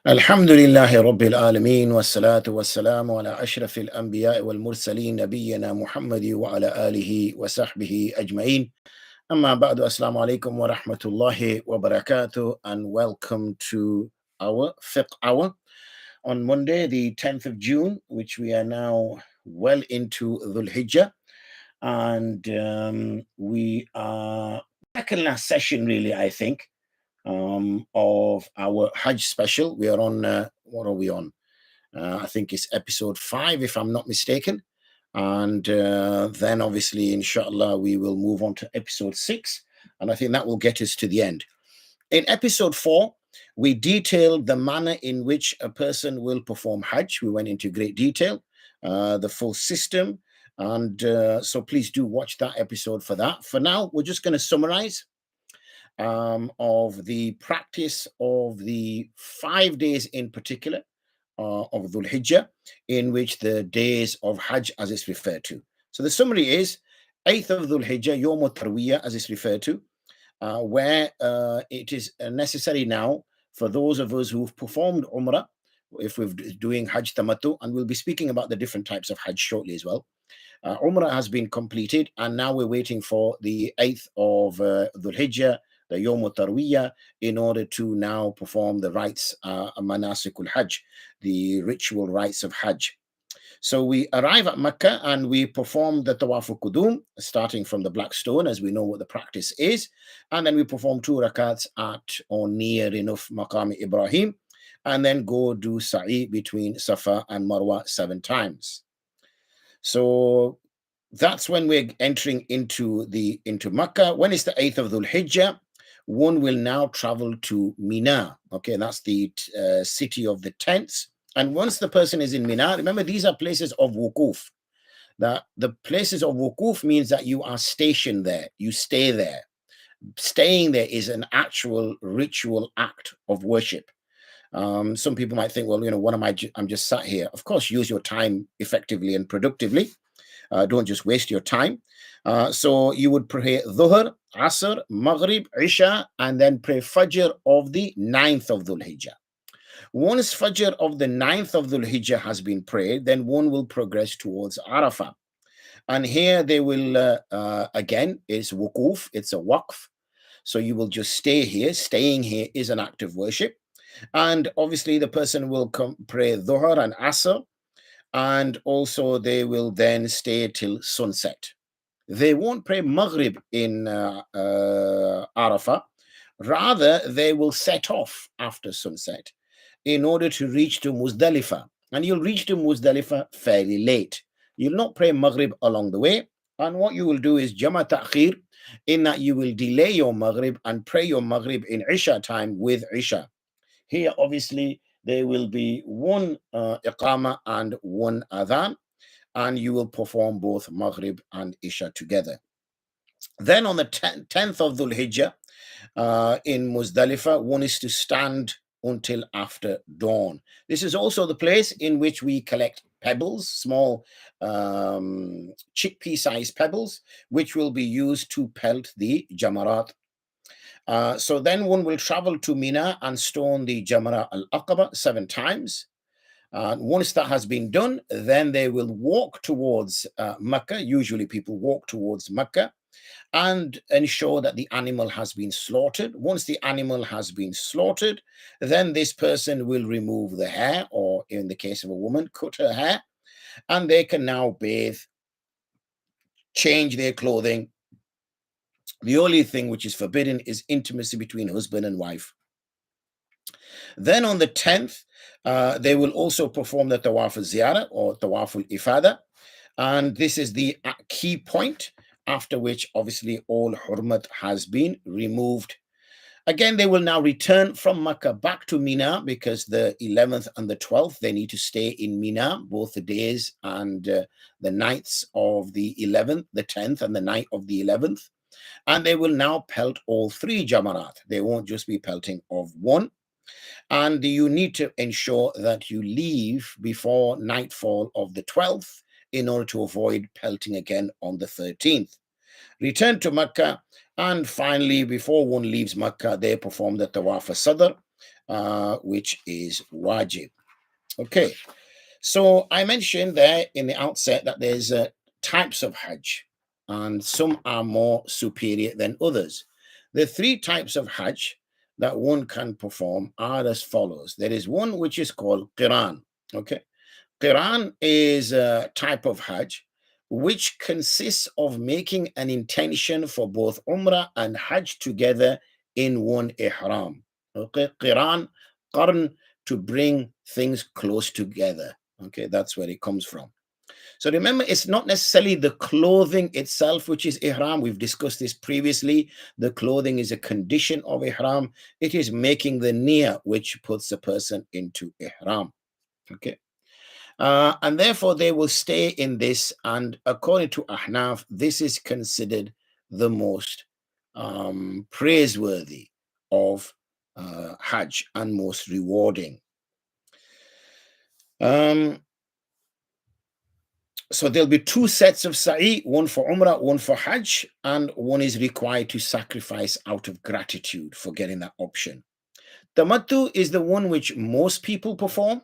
الحمد لله رب العالمين والصلاة والسلام على أشرف الأنبياء والمرسلين نبينا محمد وعلى آله وصحبه أجمعين. أما بعد, Assalamu alaikum wa rahmatullahi wa barakatuh, and welcome to our Fiqh Hour on Monday, the 10th of June, which we are now well into Dhul Hijjah, and we are back in last session, really, I think, of our Hajj special. We are on, what are we on? I think it's episode 5, if I'm not mistaken. And then obviously, inshallah, we will move on to episode 6. And I think that will get us to the end. In episode 4, we detailed the manner in which a person will perform Hajj. We went into great detail, the full system. And so please do watch that episode for that. For now, we're just going to summarize of the practice of the 5 days in particular of Dhul Hijjah, in which the days of Hajj as it's referred to. So the summary is 8th of Dhul Hijjah, Yawm al-Tarwiyah as it's referred to, where it is necessary now for those of us who've performed Umrah, if we're doing Hajj Tamattu, and we'll be speaking about the different types of Hajj shortly as well. Umrah has been completed, and now we're waiting for the 8th of Dhul Hijjah, the Yawm al-Tarwiyah, in order to now perform the rites, Manasikul Hajj, the ritual rites of Hajj. So we arrive at Mecca and we perform the Tawaf al-Qudum, starting from the Black Stone, as we know what the practice is. And then we perform 2 rakats at or near enough Maqam Ibrahim, and then go do Sa'i between Safa and Marwa 7 times. So that's when we're entering into Mecca. When it's the 8th of Dhul Hijjah, one will now travel to Mina. Okay, that's the city of the tents. And once the person is in Mina, remember, these are places of wukuf. That the places of wukuf means that you are stationed there, you stay there. Staying there is an actual ritual act of worship. Some people might think, well, what am I? I'm just sat here. Of course, use your time effectively and productively. Don't just waste your time. So you would pray Dhuhr, Asr, Maghrib, Isha, and then pray Fajr of the 9th of Dhul Hijjah. Once Fajr of the 9th of Dhul Hijjah has been prayed, then one will progress towards Arafah. And here they will, again, it's wukuf, it's a waqf. So you will just stay here. Staying here is an act of worship. And obviously the person will pray Dhuhr and Asr, and also they will then stay till sunset. They won't pray Maghrib in Arafah. Rather, they will set off after sunset in order to reach to Muzdalifah. And you'll reach to Muzdalifah fairly late. You'll not pray Maghrib along the way. And what you will do is Jama Ta'khir, in that you will delay your Maghrib and pray your Maghrib in Isha time with Isha. Here, obviously, there will be one Iqama and one Adhan, and you will perform both Maghrib and Isha together. Then on the 10th of Dhul Hijjah, in Muzdalifah, one is to stand until after dawn. This is also the place in which we collect pebbles, small chickpea-sized pebbles, which will be used to pelt the Jamarat. So then one will travel to Mina and stone the Jamra al-Aqaba 7 times. Once that has been done, then they will walk towards Mecca. Usually people walk towards Mecca and ensure that the animal has been slaughtered. Once the animal has been slaughtered, then this person will remove the hair, or in the case of a woman, cut her hair, and they can now bathe, change their clothing. The only thing which is forbidden is intimacy between husband and wife. Then on the 10th, they will also perform the Tawaf al-Ziyarah or Tawaf al-Ifada. And this is the key point, after which obviously all hurmat has been removed. Again, they will now return from Makkah back to Mina, because the 11th and the 12th, they need to stay in Mina, both the days and the nights of the 11th, the 10th and the night of the 11th. And they will now pelt all 3 Jamarat. They won't just be pelting of one. And you need to ensure that you leave before nightfall of the 12th in order to avoid pelting again on the 13th. Return to Mecca, and finally, before one leaves Mecca, they perform the Tawaf al-Sadr. which is wajib. Okay, so I mentioned there in the outset that there's types of Hajj, and some are more superior than others. The three types of Hajj that one can perform are as follows. There is one which is called Qiran. Okay, Qiran is a type of Hajj which consists of making an intention for both Umrah and Hajj together in one ihram. Okay, Qiran, Qarn, to bring things close together. Okay, that's where it comes from. So remember, it's not necessarily the clothing itself which is ihram. We've discussed this previously. The clothing is a condition of ihram. It is making the niyyah which puts a person into ihram. Okay. And therefore, they will stay in this. And according to Ahnaf, this is considered the most praiseworthy of Hajj and most rewarding. So there'll be two sets of sa'i, one for Umrah, one for Hajj, and one is required to sacrifice out of gratitude for getting that option. Tamattu is the one which most people perform.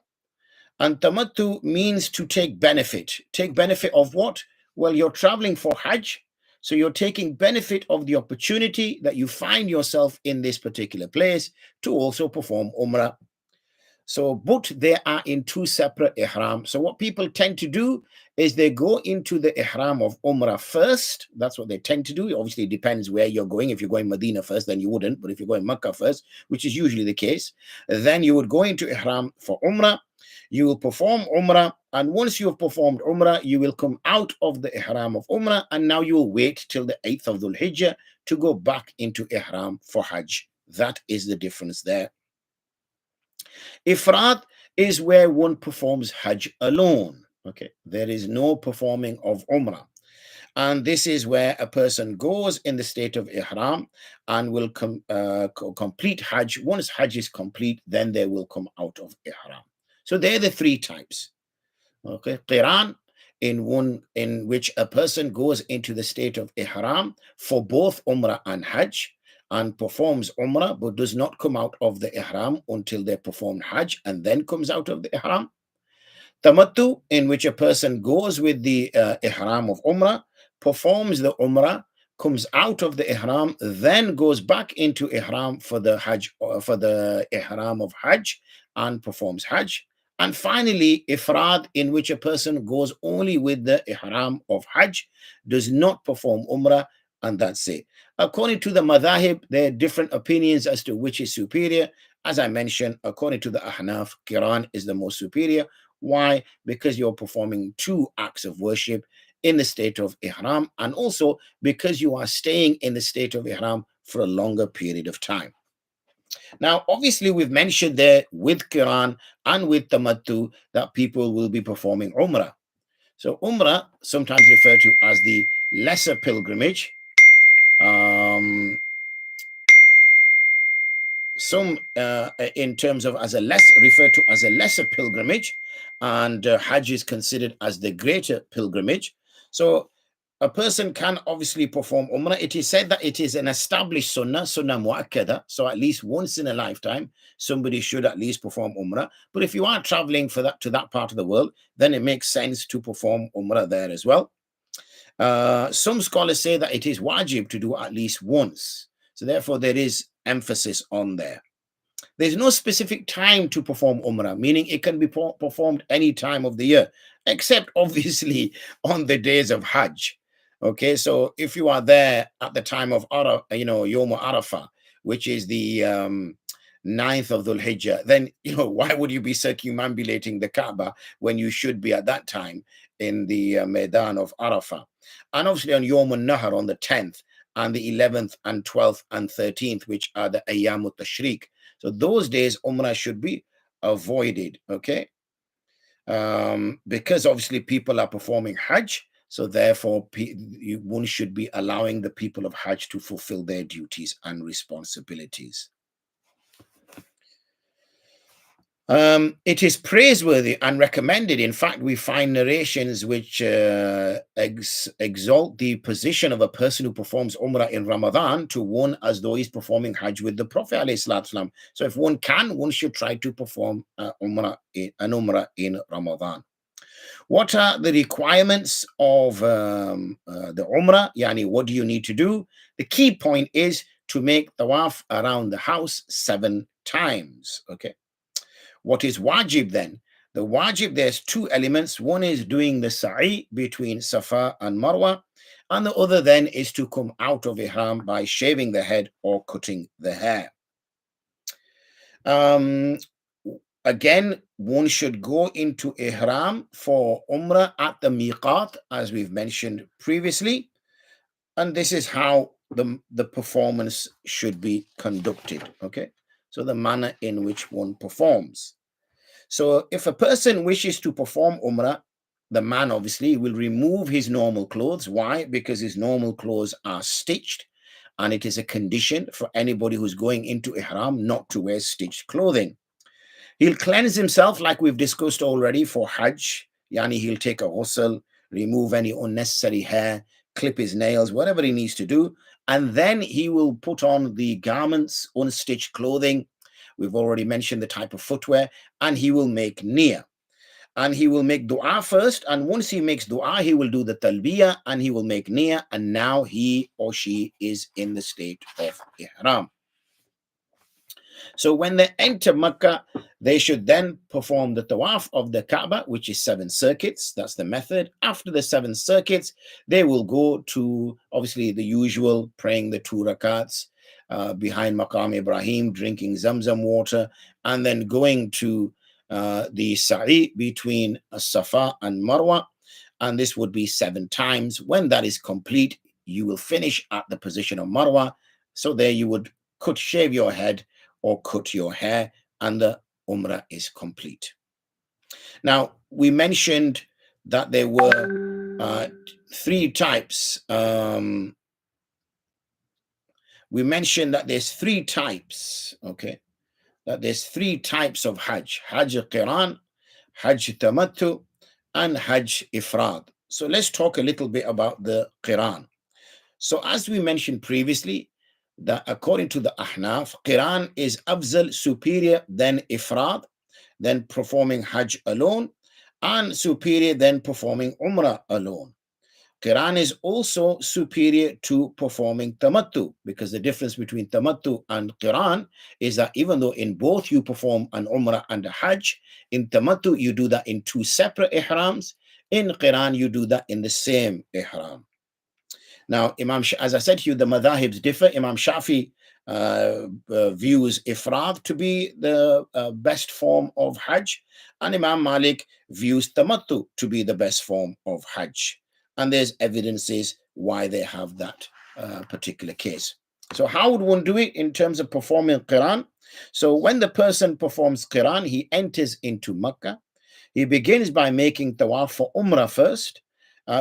And tamattu means to take benefit. Take benefit of what? Well, you're traveling for Hajj, so you're taking benefit of the opportunity that you find yourself in this particular place to also perform Umrah. So, but they are in two separate ihram. So what people tend to do is they go into the ihram of Umrah first. That's what they tend to do. Obviously, it depends where you're going. If you're going Medina first, then you wouldn't. But if you're going Mecca first, which is usually the case, then you would go into ihram for Umrah. You will perform Umrah. And once you have performed Umrah, you will come out of the ihram of Umrah. And now you will wait till the 8th of Dhul Hijjah to go back into ihram for Hajj. That is the difference there. Ifrat is where one performs Hajj alone. Okay, there is no performing of Umrah. And this is where a person goes in the state of Ihram and will complete Hajj. Once Hajj is complete, then they will come out of Ihram. So they're the three types. Okay, Qiran, in which a person goes into the state of Ihram for both Umrah and Hajj, and performs Umrah but does not come out of the Ihram until they perform Hajj and then comes out of the Ihram. Tamattu, in which a person goes with the Ihram of Umrah, performs the Umrah, comes out of the Ihram, then goes back into Ihram for the Hajj, for the Ihram of Hajj, and performs Hajj. And finally, Ifrad, in which a person goes only with the Ihram of Hajj, does not perform Umrah, and that's it. According to the madhahib, there are different opinions as to which is superior. As I mentioned, according to the Ahnaf, Qiran is the most superior. Why? Because you're performing two acts of worship in the state of Ihram, and also because you are staying in the state of Ihram for a longer period of time. Now, obviously, we've mentioned there with Qiran and with Tamattu that people will be performing Umrah. So Umrah, sometimes referred to as the lesser pilgrimage, some in terms of as a referred to as a lesser pilgrimage, and Hajj is considered as the greater pilgrimage. So a person can obviously perform Umrah. It is said that it is an established sunnah mu'akkada. So at least once in a lifetime, somebody should at least perform Umrah. But if you are traveling for that to that part of the world, then it makes sense to perform Umrah there as well. Some scholars say that it is wajib to do at least once. So therefore, there is emphasis on there. There's no specific time to perform Umrah, meaning it can be performed any time of the year, except obviously on the days of Hajj. Okay, so if you are there at the time of Yom Arafah, which is the 9th of Dhul Hijjah, then why would you be circumambulating the Kaaba when you should be at that time in the Maidan of Arafah? And obviously on Yom al-Nahar on the 10th and the 11th and 12th and 13th, which are the Ayyam al-Tashriq. So those days Umrah should be avoided, okay? Because obviously people are performing Hajj, so therefore one should be allowing the people of Hajj to fulfill their duties and responsibilities. It is praiseworthy and recommended. In fact, we find narrations which exalt the position of a person who performs Umrah in Ramadan to one as though he's performing Hajj with the Prophet ﷺ. So if one can, one should try to perform an Umrah in Ramadan. What are the requirements of the Umrah? Yani, what do you need to do? The key point is to make tawaf around the house 7 times. Okay. What is wajib then? The wajib, there's 2 elements. One is doing the sa'i between Safa and Marwa, and the other then is to come out of ihram by shaving the head or cutting the hair. Again, one should go into ihram for Umrah at the miqat, as we've mentioned previously, and this is how the performance should be conducted. Okay. So the manner in which one performs. So if a person wishes to perform Umrah, the man obviously will remove his normal clothes. Why? Because his normal clothes are stitched, and it is a condition for anybody who's going into ihram not to wear stitched clothing. He'll cleanse himself like we've discussed already for Hajj. Yani he'll take a ghusl, remove any unnecessary hair, clip his nails, whatever he needs to do. And then he will put on the garments, unstitched clothing. We've already mentioned the type of footwear, and he will make niyyah. And he will make dua first. And once he makes dua, he will do the talbiyah and he will make niyyah. And now he or she is in the state of ihram. So when they enter Makkah, they should then perform the tawaf of the Kaaba, which is 7 circuits. That's the method. After the 7 circuits, they will go to, obviously, the usual, praying the 2 rakats behind Maqam Ibrahim, drinking Zamzam water, and then going to the sa'i between Safa and Marwa. And this would be 7 times. When that is complete, you will finish at the position of Marwa. So there you would shave your head or cut your hair, and the Umrah is complete. Now, we mentioned that there were 3 types. We mentioned that there's 3 types, okay? That there's 3 types of Hajj. Hajj Qiran, Hajj Tamattu, and Hajj Ifrad. So let's talk a little bit about the Qiran. So as we mentioned previously, that according to the Ahnaf, Qiran is afzal, superior than Ifrad, then performing Hajj alone, and superior than performing Umrah alone. Qiran is also superior to performing Tamattu, because the difference between Tamattu and Qiran is that even though in both you perform an Umrah and a Hajj, in Tamattu you do that in 2 separate ihrams, in Qiran you do that in the same ihram. Now, as I said to you, the madhahibs differ. Imam Shafi views Ifrad to be the best form of Hajj, and Imam Malik views Tamattu to be the best form of Hajj. And there's evidences why they have that particular case. So how would one do it in terms of performing Qiran? So when the person performs Qiran, he enters into Makkah. He begins by making tawaf for Umrah first,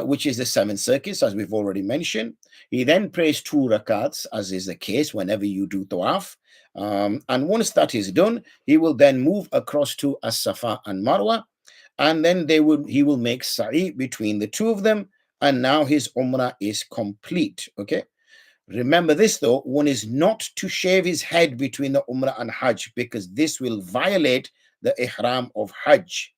which is the 7 circuits, as we've already mentioned. He then prays 2 rakats, as is the case whenever you do tawaf. And once that is done, he will then move across to As-Safa and Marwa, and then he will make sa'i between the 2 of them, and now his Umrah is complete. Okay. Remember this though, one is not to shave his head between the Umrah and Hajj, because this will violate the ihram of Hajj.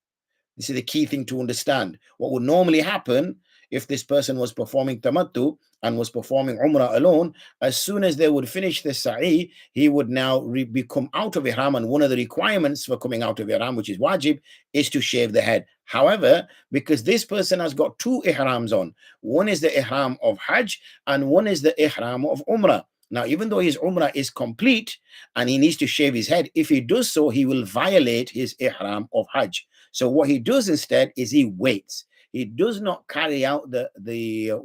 This is the key thing to understand. What would normally happen if this person was performing Tamattu and was performing Umrah alone, as soon as they would finish the sa'i, he would now become out of ihram, and one of the requirements for coming out of ihram, which is wajib, is to shave the head. However, because this person has got 2 ihrams on, one is the ihram of Hajj and one is the ihram of Umrah. Now, even though his Umrah is complete and he needs to shave his head, if he does so, he will violate his ihram of Hajj. So what he does instead is he waits. He does not carry out the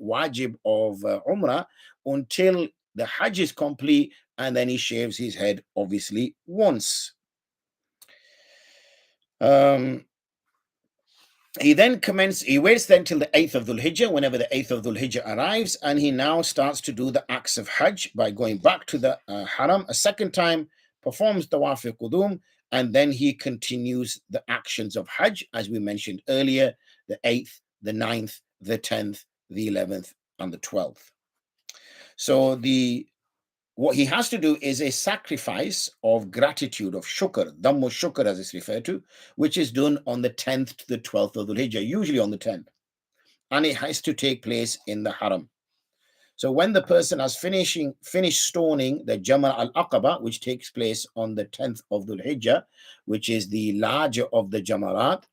wajib of Umrah until the Hajj is complete, and then he shaves his head, obviously, once. He waits then till the 8th of Dhul Hijjah, whenever the 8th of Dhul Hijjah arrives, and he now starts to do the acts of Hajj by going back to the Haram a second time, performs Tawaf al-Qudum, and then he continues the actions of Hajj, as we mentioned earlier, the 8th, the 9th, the 10th, the 11th, and the 12th. So what he has to do is a sacrifice of gratitude, of shukr, dammu shukr as it's referred to, which is done on the 10th to the 12th of Dhul Hijjah, usually on the 10th. And it has to take place in the Haram. So when the person has finished stoning the Jamar al-Aqaba, which takes place on the 10th of Dhul Hijjah, which is the larger of the Jamarat,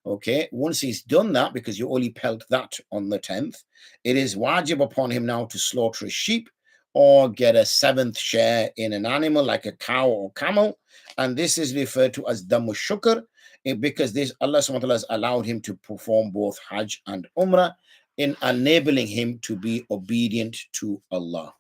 okay, once he's done that, because you only pelt that on the 10th, it is wajib upon him now to slaughter a sheep or get a 7th share in an animal like a cow or camel. And this is referred to as Damu Shukr, because this Allah subhanahu wa ta'ala has allowed him to perform both Hajj and Umrah, in enabling him to be obedient to Allah.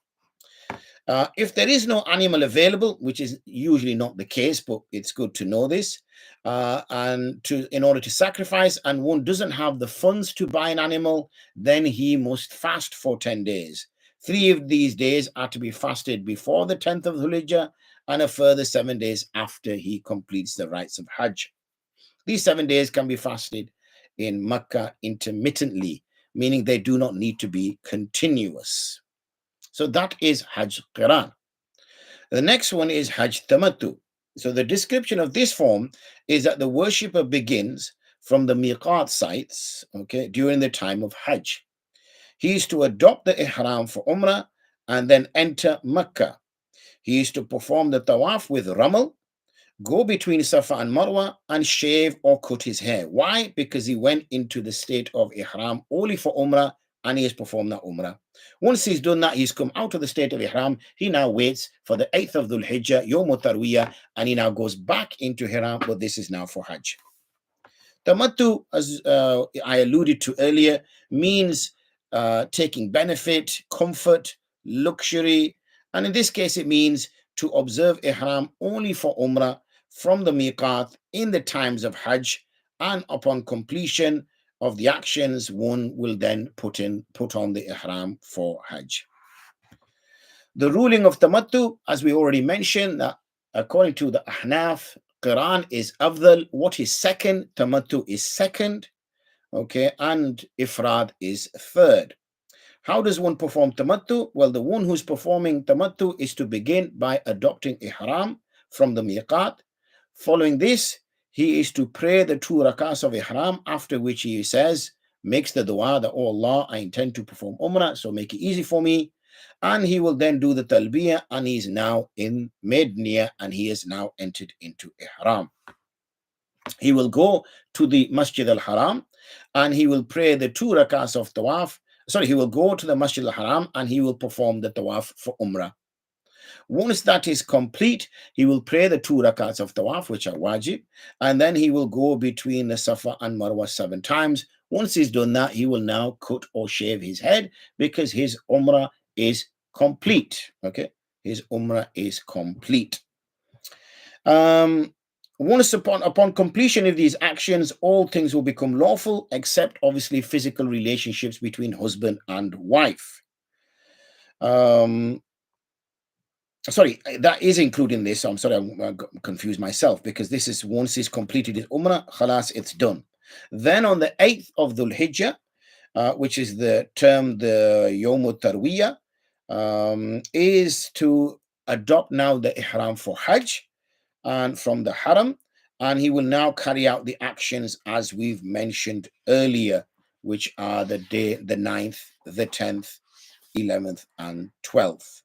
If there is no animal available, which is usually not the case, but it's good to know this, in order to sacrifice, and one doesn't have the funds to buy an animal, then he must fast for 10 days. 3 of these days are to be fasted before the 10th of Dhul Hijjah, and a further 7 days after he completes the rites of Hajj. These 7 days can be fasted in Makkah intermittently, meaning they do not need to be continuous. So that is Hajj Qiran. The next one is Hajj Tamattu. So the description of this form is that the worshipper begins from the miqat sites, okay, during the time of Hajj. He is to adopt the ihram for Umrah and then enter Makkah. He is to perform the tawaf with ramal, go between Safa and Marwa, and shave or cut his hair. Why? Because he went into the state of Ihram only for Umrah, and he has performed that Umrah. Once he's done that, he's come out of the state of Ihram. He now waits for the 8th of Dhul Hijjah, Yawm Tarwiyah, and he now goes back into Ihram, but this is now for Hajj. Tamattu, as I alluded to earlier, means taking benefit, comfort, luxury, and in this case it means to observe Ihram only for Umrah from the miqat in the times of Hajj, and upon completion of the actions, one will then put on the ihram for Hajj. The ruling of Tamattu, as we already mentioned, that according to the Ahnaf, Qiran is afdal. What is second? Tamattu is second, okay, and Ifrad is third. How does one perform Tamattu? Well, the one who's performing Tamattu is to begin by adopting Ihram from the miqat. Following this, he is to pray the 2 rakats of Ihram, after which he says, makes the dua that, oh Allah, I intend to perform Umrah, so make it easy for me. And he will then do the Talbiyah, and he is now made niyah, and he has now entered into Ihram. He will go to the Masjid al-Haram, and he will pray the 2 rakats of Tawaf. He will go to the Masjid al-Haram, and he will perform the Tawaf for Umrah. Once that is complete, he will pray the 2 rakats of Tawaf, which are wajib, and then he will go between the Safa and Marwa 7 times. Once he's done that, he will now cut or shave his head, because his Umrah is complete. Okay, his Umrah is complete. Once upon completion of these actions, all things will become lawful, except obviously physical relationships between husband and wife. That is including this. I'm sorry, I confused myself, because this is once he's completed his Umrah, khalas, it's done. Then on the 8th of Dhul Hijjah, which is the term, the Yawm Tarwiyah, is to adopt now the Ihram for Hajj and from the Haram, and he will now carry out the actions as we've mentioned earlier, which are the 9th, the 10th, 11th, and 12th.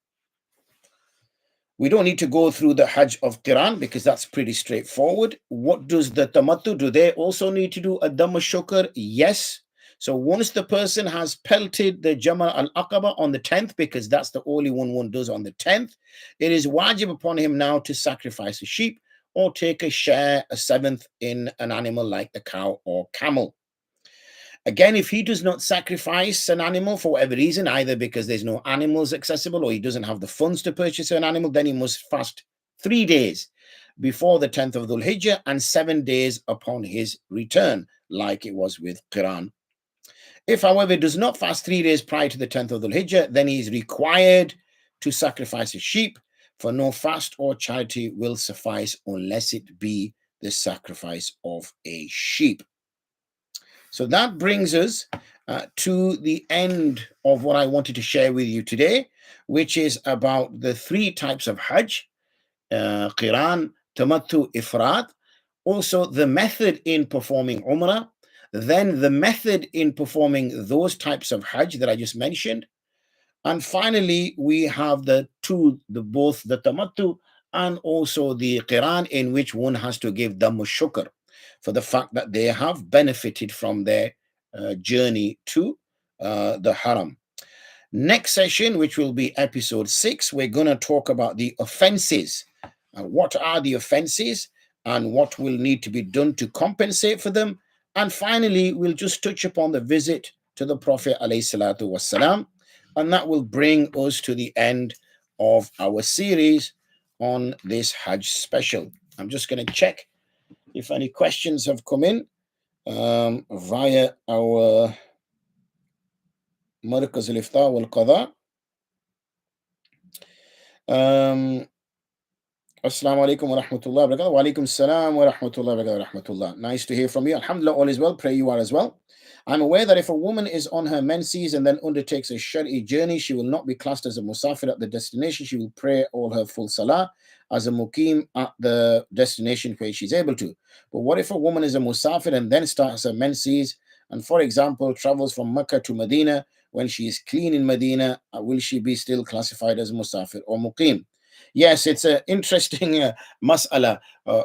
We don't need to go through the Hajj of Qiran, because that's pretty straightforward. What does the Tamattu? Do they also need to do a Damm Shukr? Yes. So once the person has pelted the Jamar al-Aqaba on the 10th, because that's the only one does on the 10th, it is wajib upon him now to sacrifice a sheep or take a share, a 7th, in an animal like the cow or camel. Again, if he does not sacrifice an animal for whatever reason, either because there's no animals accessible or he doesn't have the funds to purchase an animal, then he must fast 3 days before the 10th of Dhul Hijjah and 7 days upon his return, like it was with Qiran. If, however, he does not fast 3 days prior to the 10th of Dhul Hijjah, then he is required to sacrifice a sheep for no fast or charity will suffice unless it be the sacrifice of a sheep. So that brings us to the end of what I wanted to share with you today, which is about the 3 types of Hajj, Qiran, Tamattu, Ifrat, also the method in performing Umrah, then the method in performing those types of Hajj that I just mentioned, and finally we have both the Tamattu and also the Qiran, in which one has to give Dammu Shukr for the fact that they have benefited from their journey to the Haram. Next session, which will be episode 6, we're going to talk about the offenses. What are the offenses and what will need to be done to compensate for them? And finally, we'll just touch upon the visit to the Prophet ﷺ, and that will bring us to the end of our series on this Hajj special. I'm just going to check if any questions have come in via our Markaz al-Ifta wal-Qāḍī. Assalamu alaikum wa rahmatullahi wa barakatuh. Wa alaikum salam wa rahmatullahi wa barakatuh. Nice to hear from you. Alhamdulillah, all is well. Pray you are as well. I'm aware that if a woman is on her menses and then undertakes a Shari'i journey, she will not be classed as a musafir at the destination. She will pray all her full salah as a muqim at the destination where she's able to. But what if a woman is a musafir and then starts her menses and, for example, travels from Mecca to Medina when she is clean in Medina? Will she be still classified as musafir or muqim? Yes, it's an interesting mas'ala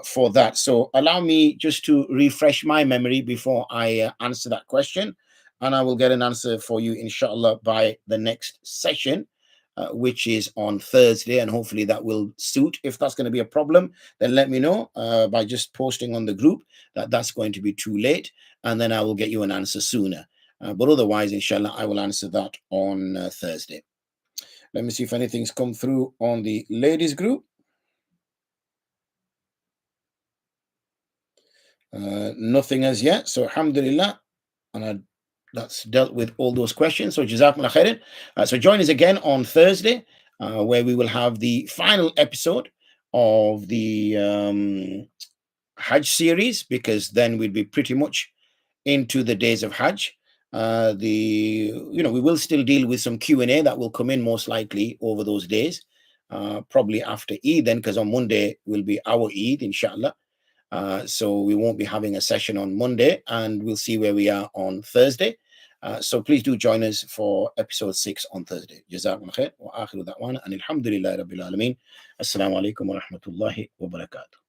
for that. So allow me just to refresh my memory before I answer that question, and I will get an answer for you, inshallah, by the next session, which is on Thursday, and hopefully that will suit. If that's going to be a problem, then let me know by just posting on the group that that's going to be too late, and then I will get you an answer sooner. But otherwise, inshallah, I will answer that on Thursday. Let me see if anything's come through on the ladies group. Nothing as yet. So alhamdulillah. And that's dealt with all those questions. So jazakumullah khairan. So join us again on Thursday, where we will have the final episode of the Hajj series, because then we'll be pretty much into the days of Hajj. We will still deal with some Q&A that will come in most likely over those days, probably after Eid then, because on Monday will be our Eid, inshallah. So we won't be having a session on Monday, and we'll see where we are on Thursday. So please do join us for episode 6 on Thursday. Jazakumullah khair wa akhiru da'wana and alhamdulillahi rabbil alameen. Assalamu alaikum wa rahmatullahi wa barakatuh.